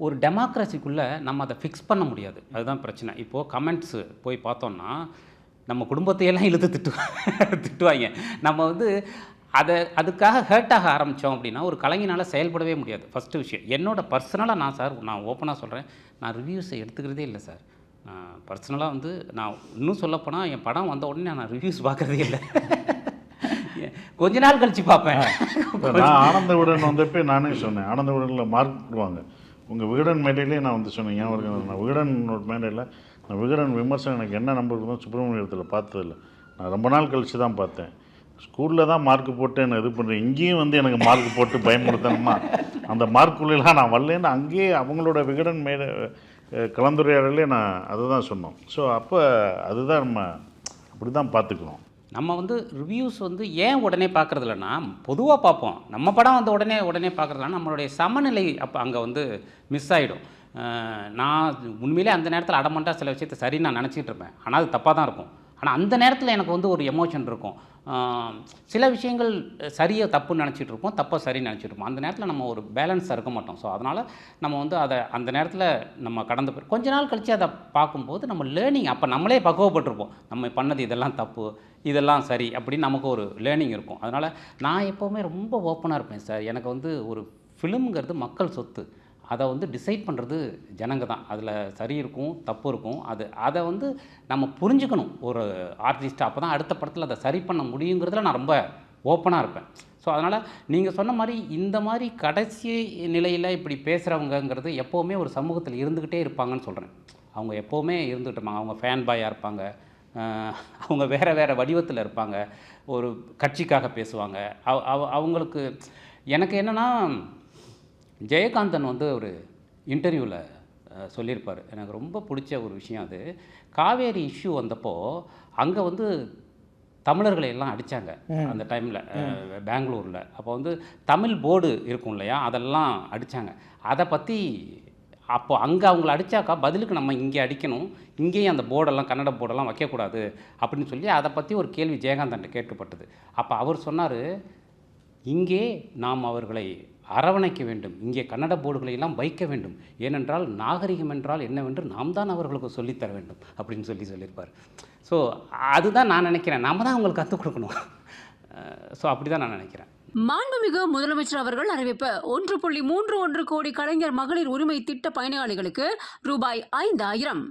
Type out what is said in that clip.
ஒரு டெமோக்ரஸிக்குள்ளே நம்ம அதை ஃபிக்ஸ் பண்ண முடியாது. அதுதான் பிரச்சனை. இப்போது கமெண்ட்ஸு போய் பார்த்தோம்னா நம்ம குடும்பத்தையெல்லாம் இழுத்து திட்டுவாங்க. நம்ம வந்து அதுக்காக ஹர்ட் ஆக ஆரம்பித்தோம் அப்படின்னா ஒரு கலைஞனால் செயல்படவே முடியாது. ஃபஸ்ட்டு விஷயம் என்னோட பர்சனலாக நான் ஓப்பனாக சொல்கிறேன், நான் ரிவ்யூஸை எடுத்துக்கிறதே இல்லை சார். நான் பர்சனலாக வந்து நான் இன்னும் சொல்லப்போனால் என் படம் வந்த உடனே நான் ரிவ்யூஸ் பார்க்குறதே இல்லை. கொஞ்ச நாள் கழித்து பார்ப்பேன். நான் ஆனந்த விகடன் வந்தப்போ நானே சொன்னேன், ஆனந்த விகடனில் மார்க் போடுவாங்க. உங்கள் விகடன் மேடையிலே நான் வந்து சொன்னேன், ஏன் நான் விகடன் மேடையில் நான் விகடன் விமர்சனம் எனக்கு என்ன நம்பர் தான் சுப்பிரமணியத்தில் பார்த்ததில்ல. நான் ரொம்ப நாள் கழித்து தான் பார்த்தேன். ஸ்கூலில் தான் மார்க் போட்டு என்ன இது பண்ணுறேன், இங்கேயும் வந்து எனக்கு மார்க் போட்டு பயன்படுத்தணுமா, அந்த மார்க்குள்ளெலாம் நான் வரலேன்னு அங்கேயே அவங்களோட விகடன் மேடை கலந்துரையாடலே நான் அதை தான் சொன்னோம். ஸோ அப்போ அதுதான் நம்ம அப்படி தான் பார்த்துக்கணும். நம்ம வந்து ரிவ்யூஸ் வந்து ஏன் உடனே பார்க்குறதில்லன்னா, பொதுவாக பார்ப்போம். நம்ம படம் வந்து உடனே பார்க்குறதுலன்னா நம்மளுடைய சமநிலை அப்போ அங்கே வந்து மிஸ் ஆகிடும். நான் உண்மையிலே அந்த நேரத்தில் அடமண்டாக சில விஷயத்தை சரின்னு நான் நினச்சிக்கிட்டு இருப்பேன். ஆனால் அது தப்பாக தான் இருக்கும். ஆனால் அந்த நேரத்தில் எனக்கு வந்து ஒரு எமோஷன் இருக்கும். சில விஷயங்கள் சரியை தப்புன்னு நினச்சிட்டு இருப்போம், தப்பாக சரின்னு நினச்சிட்டு இருப்போம். அந்த நேரத்தில் நம்ம ஒரு பேலன்ஸாக இருக்க மாட்டோம். ஸோ அதனால் நம்ம வந்து அதை அந்த நேரத்தில் நம்ம கடந்து போய் கொஞ்ச நாள் கழித்து அதை பார்க்கும்போது நம்ம லேர்னிங் அப்போ நம்மளே பக்குவப்பட்டிருப்போம். நம்ம பண்ணது இதெல்லாம் தப்பு, இதெல்லாம் சரி அப்படின்னு நமக்கு ஒரு லேர்னிங் இருக்கும். அதனால் நான் எப்போவுமே ரொம்ப ஓப்பனாக இருப்பேன் சார். எனக்கு வந்து ஒரு ஃபிலிம்ங்கிறது மக்கள் சொத்து. அதை வந்து டிசைட் பண்ணுறது ஜனங்க தான். அதில் சரி இருக்கும், தப்பு இருக்கும். அதை வந்து நம்ம புரிஞ்சுக்கணும் ஒரு ஆர்டிஸ்ட்டாக. அப்போ தான் அடுத்த படத்தில் அதை சரி பண்ண முடியுங்கிறதுல நான் ரொம்ப ஓப்பனாக இருப்பேன். ஸோ அதனால் நீங்கள் சொன்ன மாதிரி இந்த மாதிரி கடைசி நிலையில் இப்படி பேசுகிறவங்கங்கிறது எப்போவுமே ஒரு சமூகத்தில் இருந்துக்கிட்டே இருப்பாங்கன்னு சொல்கிறேன். அவங்க எப்போவுமே இருந்துகிட்டு இருப்பாங்க. அவங்க ஃபேன் பாயாக இருப்பாங்க, அவங்க வேறு வடிவத்தில் இருப்பாங்க, ஒரு கட்சிக்காக பேசுவாங்க. அவங்களுக்கு எனக்கு என்னென்னா, ஜெயகாந்தன் வந்து ஒரு இன்டர்வியூவில் சொல்லியிருப்பார். எனக்கு ரொம்ப பிடிச்ச ஒரு விஷயம் அது. காவேரி இஷ்யூ வந்தப்போ அங்கே வந்து தமிழர்களை எல்லாம் அடித்தாங்க அந்த டைமில் பெங்களூரில். அப்போ வந்து தமிழ் போர்டு இருக்கும் இல்லையா, அதெல்லாம் அடித்தாங்க. அதை பற்றி அப்போ அங்கே அவங்கள அடித்தாக்கா பதிலுக்கு நம்ம இங்கே அடிக்கணும், இங்கேயும் அந்த போர்டெல்லாம் கன்னட போர்டெல்லாம் வைக்கக்கூடாது அப்படின்னு சொல்லி அதை பற்றி ஒரு கேள்வி ஜெயகாந்தன் கேட்கப்பட்டது. அப்போ அவர் சொன்னார், இங்கே நாம் அவர்களை அரவணைக்க வேண்டும், இங்கே கன்னட போர்டுகளை எல்லாம் வைக்க வேண்டும், ஏனென்றால் நாகரிகம் என்றால் என்னவென்று நாம் தான் அவர்களுக்கு சொல்லித்தர வேண்டும் அப்படின்னு சொல்லியிருப்பார். ஸோ அதுதான் நான் நினைக்கிறேன், நாம் தான் அவங்களுக்கு கற்றுக் கொடுக்கணும். ஸோ அப்படி தான் நான் நினைக்கிறேன். மாண்புமிகு முதலமைச்சர் அவர்கள் அறிவிப்பு 1.31 கோடி கலைஞர் மகளிர் உரிமை திட்ட பயனாளிகளுக்கு ரூபாய் 5000